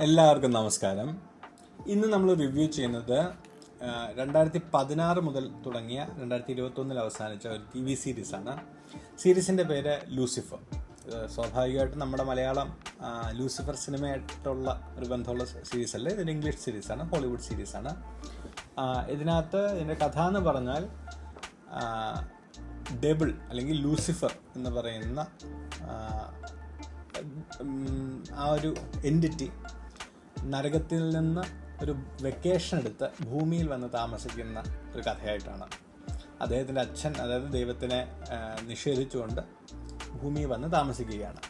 എല്ലാവർക്കും നമസ്കാരം. ഇന്ന് നമ്മൾ റിവ്യൂ ചെയ്യുന്നത് 2016 മുതൽ തുടങ്ങിയ 2021 അവസാനിച്ച ഒരു TV സീരീസാണ്. സീരീസിൻ്റെ പേര് ലൂസിഫർ. സ്വാഭാവികമായിട്ടും നമ്മുടെ മലയാളം ലൂസിഫർ സിനിമയായിട്ടുള്ള ഒരു ബന്ധമുള്ള സീരീസല്ല. ഇതൊരു ഇംഗ്ലീഷ് സീരീസാണ്, ഹോളിവുഡ് സീരീസാണ്. ഇതിനകത്ത് ഇതിൻ്റെ കഥ എന്ന് പറഞ്ഞാൽ ഡെബിൾ അല്ലെങ്കിൽ ലൂസിഫർ എന്ന് പറയുന്ന ആ ഒരു എൻറ്റിറ്റി നരകത്തിൽ നിന്ന് ഒരു വെക്കേഷൻ എടുത്ത് ഭൂമിയിൽ വന്ന് താമസിക്കുന്ന ഒരു കഥയായിട്ടാണ്. അദ്ദേഹത്തിൻ്റെ അച്ഛൻ, അതായത് ദൈവത്തിനെ നിഷേധിച്ചുകൊണ്ട് ഭൂമിയിൽ വന്ന് താമസിക്കുകയാണ്.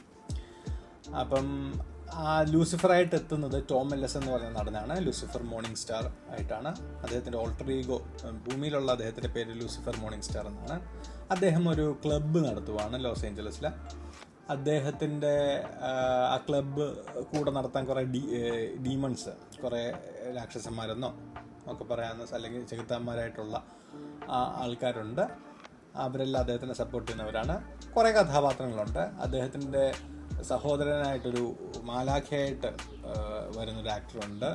അപ്പം ആ ലൂസിഫറായിട്ട് എത്തുന്നത് ടോം എല്ലസ് എന്ന് പറയുന്ന നടനാണ്. ലൂസിഫർ മോർണിംഗ് സ്റ്റാർ ആയിട്ടാണ്. അദ്ദേഹത്തിൻ്റെ ഓൾട്ടർ ഈഗോ, ഭൂമിയിലുള്ള അദ്ദേഹത്തിൻ്റെ പേര് ലൂസിഫർ മോർണിംഗ് സ്റ്റാർ എന്നാണ്. അദ്ദേഹം ഒരു ക്ലബ്ബ് നടത്തുവാണ് ലോസ് ഏഞ്ചലസിൽ. അദ്ദേഹത്തിൻ്റെ ആ ക്ലബ്ബ് കൂടെ നടത്താൻ കുറേ ഡീമൺസ്, കുറേ രാക്ഷസന്മാരെന്നോ ഒക്കെ പറയാവുന്ന, അല്ലെങ്കിൽ ചെകുത്താന്മാരായിട്ടുള്ള ആൾക്കാരുണ്ട്. അവരെല്ലാം അദ്ദേഹത്തിനെ സപ്പോർട്ട് ചെയ്യുന്നവരാണ്. കുറേ കഥാപാത്രങ്ങളുണ്ട്. അദ്ദേഹത്തിൻ്റെ സഹോദരനായിട്ടൊരു മാലാഖയായിട്ട് വരുന്നൊരു ആക്ടറുണ്ട്.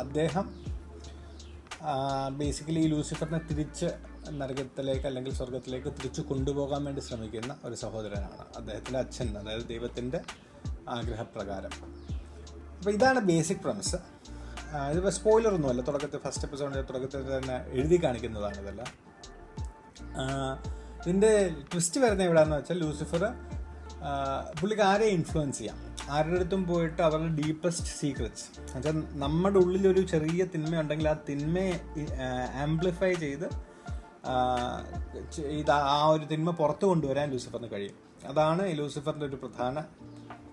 അദ്ദേഹം ബേസിക്കലി ഈ ലൂസിഫറിനെ തിരിച്ച് നരകത്തിലേക്ക് അല്ലെങ്കിൽ സ്വർഗത്തിലേക്ക് തിരിച്ചു കൊണ്ടുപോകാൻ വേണ്ടി ശ്രമിക്കുന്ന ഒരു സഹോദരനാണ്. അദ്ദേഹത്തിൻ്റെ അച്ഛൻ, അതായത് ദൈവത്തിൻ്റെ ആഗ്രഹപ്രകാരം. അപ്പോൾ ഇതാണ് ബേസിക് പ്രമിസ്. ഇതിപ്പോൾ സ്പോയിലറൊന്നുമല്ല. ഫസ്റ്റ് എപ്പിസോഡിൻ്റെ തുടക്കത്തിൽ തന്നെ എഴുതി കാണിക്കുന്നതാണ് ഇതെല്ലാം. ഇതിൻ്റെ ട്വിസ്റ്റ് വരുന്നത് എവിടെയാണെന്ന് വെച്ചാൽ, ലൂസിഫർ പുള്ളിക്ക് ആരെ ഇൻഫ്ലുവൻസ് ചെയ്യാം, ആരുടെ അടുത്തും പോയിട്ട് അവരുടെ ഡീപ്പസ്റ്റ് സീക്രറ്റ്സ്, എന്നുവെച്ചാൽ നമ്മുടെ ഉള്ളിലൊരു ചെറിയ തിന്മയുണ്ടെങ്കിൽ ആ തിന്മയെ ആംപ്ലിഫൈ ചെയ്ത് ആ ഒരു തിന്മ പുറത്തു കൊണ്ടുവരാൻ ലൂസിഫറിന് കഴിയും. അതാണ് ഈ ലൂസിഫറിൻ്റെ ഒരു പ്രധാന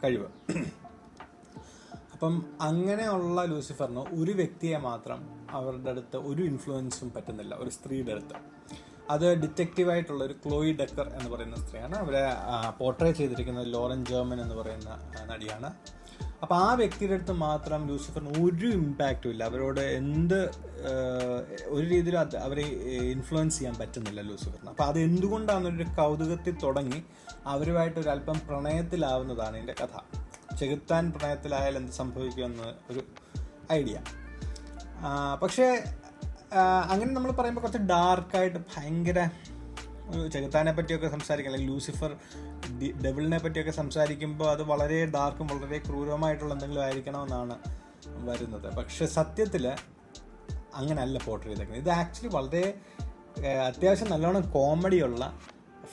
കഴിവ്. അപ്പം അങ്ങനെയുള്ള ലൂസിഫറിന് ഒരു വ്യക്തിയെ മാത്രം അവരുടെ അടുത്ത് ഒരു ഇൻഫ്ലുവൻസും പറ്റുന്നില്ല, ഒരു സ്ത്രീയുടെ അടുത്ത്. അത് ഡിറ്റക്റ്റീവായിട്ടുള്ള ഒരു ക്ലോയി ഡെക്കർ എന്ന് പറയുന്ന സ്ത്രീയാണ്. അവരെ പോർട്രേ ചെയ്തിരിക്കുന്നത് ലോറൻ ജെർമൻ എന്ന് പറയുന്ന നടിയാണ്. അപ്പോൾ ആ വ്യക്തിയുടെ അടുത്ത് മാത്രം ലൂസിഫറിന് ഒരു ഇമ്പാക്റ്റും ഇല്ല. അവരോട് ഒരു രീതിയിലും അവരെ ഇൻഫ്ലുവൻസ് ചെയ്യാൻ പറ്റുന്നില്ല ലൂസിഫറിന്. അപ്പോൾ അത് എന്തുകൊണ്ടാണെന്നൊരു കൗതുകത്തിൽ തുടങ്ങി അവരുമായിട്ടൊരല്പം പ്രണയത്തിലാവുന്നതാണ് ഇതിൻ്റെ കഥ. ചെകുത്താൻ പ്രണയത്തിലായാൽ എന്ത് സംഭവിക്കുമെന്ന് ഒരു ഐഡിയ. പക്ഷേ അങ്ങനെ നമ്മൾ പറയുമ്പോൾ കുറച്ച് ഡാർക്കായിട്ട് ഭയങ്കര ഒരു ചെകുത്താനെ പറ്റിയൊക്കെ സംസാരിക്കുക, അല്ലെങ്കിൽ ലൂസിഫർ ഡെവിളിനെ പറ്റിയൊക്കെ സംസാരിക്കുമ്പോൾ അത് വളരെ ഡാർക്കും വളരെ ക്രൂരമായിട്ടുള്ള എന്തെങ്കിലും ആയിരിക്കണമെന്നാണ് വരുന്നത്. പക്ഷെ സത്യത്തിൽ അങ്ങനെയല്ല പോർട്രേ ചെയ്തേക്കുന്നത്. ഇത് ആക്ച്വലി വളരെ അത്യാവശ്യം നല്ലോണം കോമഡിയുള്ള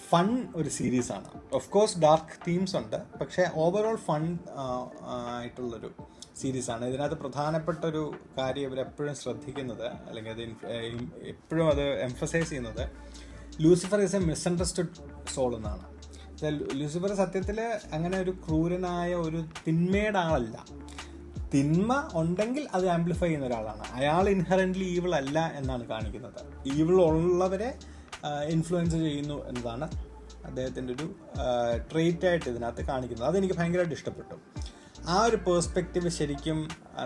ഫൺ ഒരു സീരീസാണ്. ഓഫ് കോഴ്സ് ഡാർക്ക് തീംസ് ഉണ്ട്, പക്ഷേ ഓവറോൾ ഫൺ ആയിട്ടുള്ളൊരു സീരീസാണ്. ഇതിനകത്ത് പ്രധാനപ്പെട്ട ഒരു കാര്യം ഇവരെപ്പോഴും ശ്രദ്ധിക്കുന്നത്, അല്ലെങ്കിൽ അത് എപ്പോഴും അത് എംഫസൈസ് ചെയ്യുന്നത്, Lucifer is a misunderstood soul എന്നാണ്. ലൂസിഫർ സത്യത്തിൽ അങ്ങനെ ഒരു ക്രൂരനായ ഒരു തിന്മയുടെ ആളല്ല. തിന്മ ഉണ്ടെങ്കിൽ അത് ആംപ്ലിഫൈ ചെയ്യുന്ന ഒരാളാണ്. അയാൾ ഇൻഹറൻ്റ്ലി ഈവിൾ അല്ല എന്നാണ് കാണിക്കുന്നത്. ഈവിൾ ഉള്ളവരെ ഇൻഫ്ലുവൻസ് ചെയ്യുന്നു എന്നതാണ് അദ്ദേഹത്തിൻ്റെ ഒരു ട്രെയ്റ്റായിട്ട് ഇതിനകത്ത് കാണിക്കുന്നത്. അതെനിക്ക് ഭയങ്കരമായിട്ട് ഇഷ്ടപ്പെട്ടു. ആ ഒരു പേഴ്സ്പെക്റ്റീവ് ശരിക്കും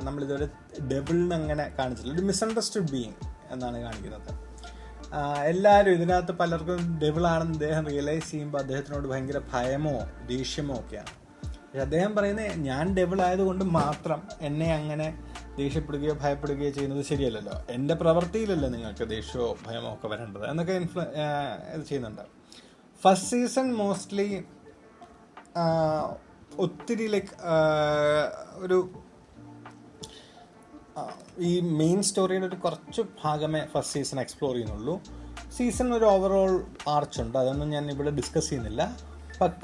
നമ്മളിതൊരു ഡെബിളിന് അങ്ങനെ കാണിച്ചില്ല. ഒരു മിസ്അണ്ടർസ്റ്റുഡ് ബീയിങ് എന്നാണ് കാണിക്കുന്നത്. എല്ലാവരും ഇതിനകത്ത് പലർക്കും ഡെബിളാണെന്ന് അദ്ദേഹം റിയലൈസ് ചെയ്യുമ്പോൾ അദ്ദേഹത്തിനോട് ഭയങ്കര ഭയമോ ദേഷ്യമോ ഒക്കെയാണ്. പക്ഷെ അദ്ദേഹം പറയുന്നത്, ഞാൻ ഡെബിൾ ആയതുകൊണ്ട് മാത്രം എന്നെ അങ്ങനെ ദേഷ്യപ്പെടുകയോ ഭയപ്പെടുകയോ ചെയ്യുന്നത് ശരിയല്ലല്ലോ, എൻ്റെ പ്രവൃത്തിയിലല്ലേ നിങ്ങൾക്ക് ദേഷ്യമോ ഭയമോ ഒക്കെ വരേണ്ടത് എന്നൊക്കെ ഇത് ചെയ്യുന്നുണ്ട്. ഫസ്റ്റ് സീസൺ മോസ്റ്റ്ലി ഒത്തിരി ഒരു ഈ മെയിൻ സ്റ്റോറിയുടെ ഒരു കുറച്ച് ഭാഗമേ ഫസ്റ്റ് സീസൺ എക്സ്പ്ലോർ ചെയ്യുന്നുള്ളൂ. സീസൺ ഒരു ഓവറോൾ ആർച്ചുണ്ട്, അതൊന്നും ഞാൻ ഇവിടെ ഡിസ്കസ് ചെയ്യുന്നില്ല.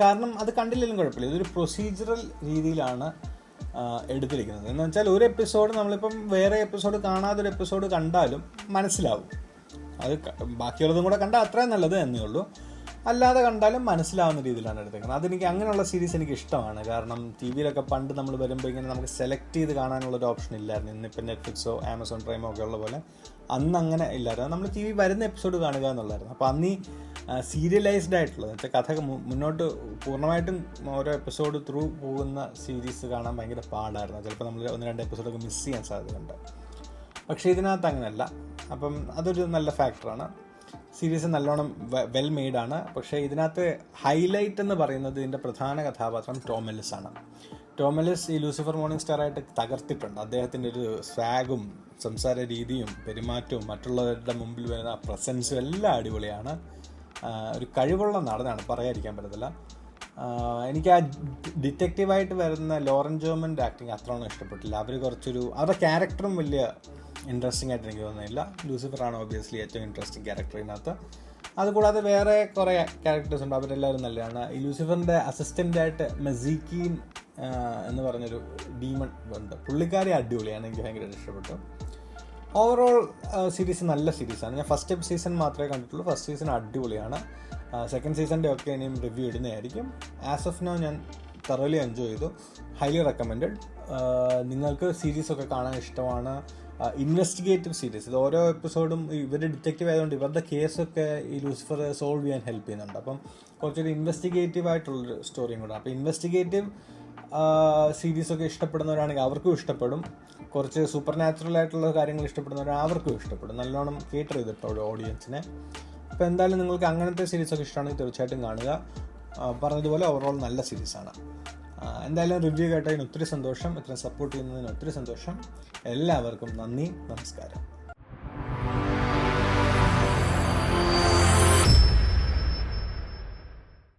കാരണം അത് കണ്ടില്ലെങ്കിലും കുഴപ്പമില്ല. ഇതൊരു പ്രൊസീജറൽ രീതിയിലാണ് എടുത്തിരിക്കുന്നത്. എന്ന് വെച്ചാൽ ഒരു എപ്പിസോഡ് നമ്മളിപ്പം വേറെ എപ്പിസോഡ് കാണാതെ ഒരു എപ്പിസോഡ് കണ്ടാലും മനസ്സിലാവും. അത് ബാക്കിയുള്ളതും കൂടെ കണ്ടാൽ അത്രയും നല്ലത് എന്നേ ഉള്ളൂ. അല്ലാതെ കണ്ടാലും മനസ്സിലാവുന്ന രീതിയിലാണ് എടുത്തേക്കുന്നത്. അതെനിക്ക് അങ്ങനെയുള്ള സീരീസ് എനിക്ക് ഇഷ്ടമാണ്. കാരണം ടി വിയിലൊക്കെ പണ്ട് നമ്മൾ വരുമ്പോൾ ഇങ്ങനെ നമുക്ക് സെലക്ട് ചെയ്ത് കാണാനുള്ളൊരു ഓപ്ഷൻ ഇല്ലായിരുന്നു. ഇന്നിപ്പോൾ നെറ്റ്ഫ്ലിക്സോ ആമസോൺ പ്രൈമോ ഒക്കെ ഉള്ള പോലെ അന്ന് അങ്ങനെ ഇല്ലായിരുന്നു. നമ്മൾ ടി വി വരുന്ന എപ്പിസോഡ് കാണുക എന്നുള്ളായിരുന്നു. അപ്പോൾ അന്ന് ഈ സീരിയലൈസ്ഡ് ആയിട്ടുള്ളത്, വെച്ചാൽ കഥ മുന്നോട്ട് പൂർണ്ണമായിട്ടും ഓരോ എപ്പിസോഡ് ത്രൂ പോകുന്ന സീരീസ് കാണാൻ ഭയങ്കര പാടായിരുന്നു. ചിലപ്പോൾ നമ്മൾ 1-2 എപ്പിസോഡൊക്കെ മിസ് ചെയ്യാൻ സാധ്യതയുണ്ട്. പക്ഷേ ഇതിനകത്ത് അങ്ങനെയല്ല. അപ്പം അതൊരു നല്ല ഫാക്ടറാണ്. സീരീസ് നല്ലോണം വെൽ മെയ്ഡാണ്. പക്ഷേ ഇതിനകത്ത് ഹൈലൈറ്റ് എന്ന് പറയുന്നത് ഇതിൻ്റെ പ്രധാന കഥാപാത്രം ടോം എല്ലിസ് ആണ്. ടോം എല്ലിസ് ഈ ലൂസിഫർ മോർണിംഗ് സ്റ്റാർ ആയിട്ട് തകർത്തിട്ടുണ്ട്. അദ്ദേഹത്തിൻ്റെ ഒരു സ്വാഗും സംസാര രീതിയും പെരുമാറ്റവും മറ്റുള്ളവരുടെ മുമ്പിൽ വരുന്ന ആ പ്രസൻസും എല്ലാം അടിപൊളിയാണ്. ഒരു കഴിവുള്ള നടനാണ്, പറയാതിരിക്കാൻ പറ്റത്തില്ല. എനിക്ക് ആ ഡിറ്റക്റ്റീവായിട്ട് വരുന്ന ലോറൻ ജോമൻ്റെ ആക്ടിങ് അത്രയൊന്നും ഇഷ്ടപ്പെട്ടില്ല. അവർ അവരുടെ ക്യാരക്ടറും വലിയ ഇൻട്രസ്റ്റിംഗ് ആയിട്ട് എനിക്ക് തോന്നുന്നില്ല. ലൂസിഫറാണ് ഓബിയസ്ലി ഏറ്റവും ഇൻട്രസ്റ്റിംഗ് ക്യാരക്ടർ ഇതിനകത്ത്. അതുകൂടാതെ വേറെ കുറേ ക്യാരക്ടേഴ്സ് ഉണ്ട്, അവരെല്ലാവരും നല്ലതാണ്. ഈ ലൂസിഫറിൻ്റെ അസിസ്റ്റൻ്റായിട്ട് മെസീക്കീൻ എന്ന് പറഞ്ഞൊരു ഡീമൺ ഉണ്ട്, പുള്ളിക്കാരി അടിപൊളിയാണ്, എനിക്ക് ഭയങ്കരമായിട്ട് ഇഷ്ടപ്പെട്ടു. ഓവറോൾ സീരീസ് നല്ല സീരീസാണ്. ഞാൻ ഫസ്റ്റ് സീസൺ മാത്രമേ കണ്ടിട്ടുള്ളൂ. ഫസ്റ്റ് സീസൺ അടിപൊളിയാണ്. സെക്കൻഡ് സീസണിൻ്റെ ഒക്കെ ഇനിയും റിവ്യൂ ഇടുന്നതായിരിക്കും. ആസ് ഓഫ് നൗ ഞാൻ thoroughly എൻജോയ് ചെയ്തു. Highly recommended. നിങ്ങൾക്ക് സീരീസൊക്കെ കാണാൻ ഇഷ്ടമാണ്, ഇൻവെസ്റ്റിഗേറ്റീവ് സീരീസ്, ഇത് ഓരോ എപ്പിസോഡും ഇവർ ഡിറ്റക്റ്റീവ് ആയതുകൊണ്ട് ഇവരുടെ കേസൊക്കെ ഈ ലൂസിഫർ സോൾവ് ചെയ്യാൻ ഹെൽപ്പ് ചെയ്യുന്നുണ്ട്. അപ്പം കുറച്ചൊരു ഇൻവെസ്റ്റിഗേറ്റീവ് ആയിട്ടുള്ളൊരു സ്റ്റോറിയും കൂടെ. അപ്പോൾ ഇൻവെസ്റ്റിഗേറ്റീവ് സീരീസൊക്കെ ഇഷ്ടപ്പെടുന്നവരാണെങ്കിൽ അവർക്കും ഇഷ്ടപ്പെടും. കുറച്ച് സൂപ്പർ നാച്ചുറൽ ആയിട്ടുള്ള കാര്യങ്ങൾ ഇഷ്ടപ്പെടുന്നവർ അവർക്കും ഇഷ്ടപ്പെടും. നല്ലോണം കേറ്റർ ചെയ്തിട്ടുള്ള ഓഡിയൻസിനെ. അപ്പോൾ എന്തായാലും നിങ്ങൾക്ക് അങ്ങനത്തെ സീരീസൊക്കെ ഇഷ്ടമാണെങ്കിൽ തീർച്ചയായിട്ടും കാണുക. പറഞ്ഞതുപോലെ ഓവറോൾ നല്ല സീരീസാണ്. എന്തായാലും റിവ്യൂ കേട്ടതിന് ഒത്തിരി സന്തോഷം, ഇത്രയും സപ്പോർട്ട് ചെയ്യുന്നതിന് ഒത്തിരി സന്തോഷം. എല്ലാവർക്കും നന്ദി, നമസ്കാരം.